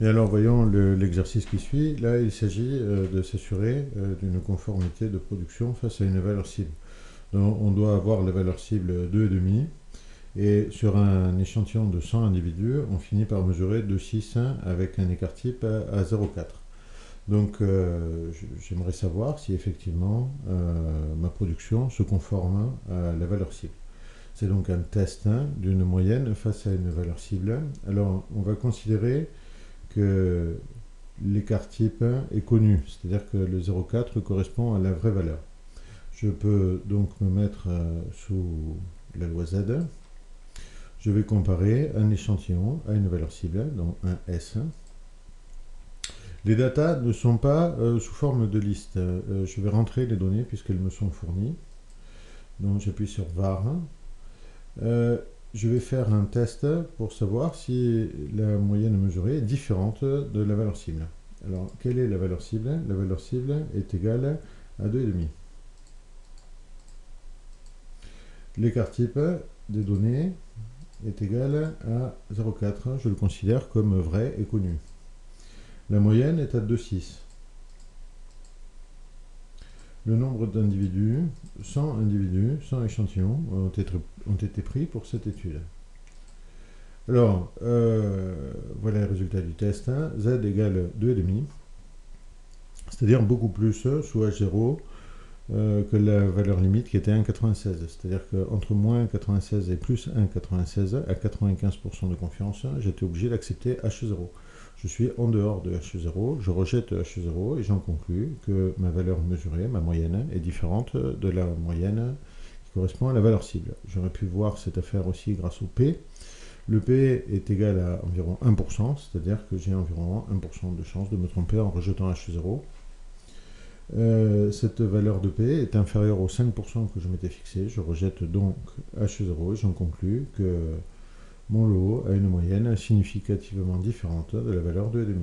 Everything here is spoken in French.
Et alors voyons l'exercice qui suit. Là, il s'agit de s'assurer d'une conformité de production face à une valeur cible. Donc, on doit avoir la valeur cible 2,5 et sur un échantillon de 100 individus, on finit par mesurer 2,6 avec un écart type à 0,4. Donc j'aimerais savoir si effectivement ma production se conforme à la valeur cible. C'est donc un test d'une moyenne face à une valeur cible. Alors on va considérer que l'écart type est connu, c'est-à-dire que le 0,4 correspond à la vraie valeur. Je peux donc me mettre sous la loi Z. Je vais comparer un échantillon à une valeur cible, donc un S. Les datas ne sont pas sous forme de liste. Je vais rentrer les données puisqu'elles me sont fournies. Donc j'appuie sur var. Je vais faire un test pour savoir si la moyenne mesurée est différente de la valeur cible. Alors, quelle est la valeur cible? La valeur cible est égale à 2,5. L'écart type des données est égal à 0,4. Je le considère comme vrai et connu. La moyenne est à 2,6. Le nombre d'individus, 100 individus, 100 échantillons ont été pris pour cette étude. Alors, voilà les résultats du test. Z égale 2,5, c'est-à-dire beaucoup plus sous H0 que la valeur limite qui était 1,96. C'est-à-dire qu'entre moins 1,96 et plus 1,96, à 95% de confiance, j'étais obligé d'accepter H0. Je suis en dehors de H0, je rejette H0 et j'en conclus que ma valeur mesurée, ma moyenne, est différente de la moyenne qui correspond à la valeur cible. J'aurais pu voir cette affaire aussi grâce au P. Le P est égal à environ 1%, c'est-à-dire que j'ai environ 1% de chance de me tromper en rejetant H0. Cette valeur de P est inférieure aux 5% que je m'étais fixé. Je rejette donc H0 et j'en conclus que mon lot a une moyenne significativement différente de la valeur de 2,5.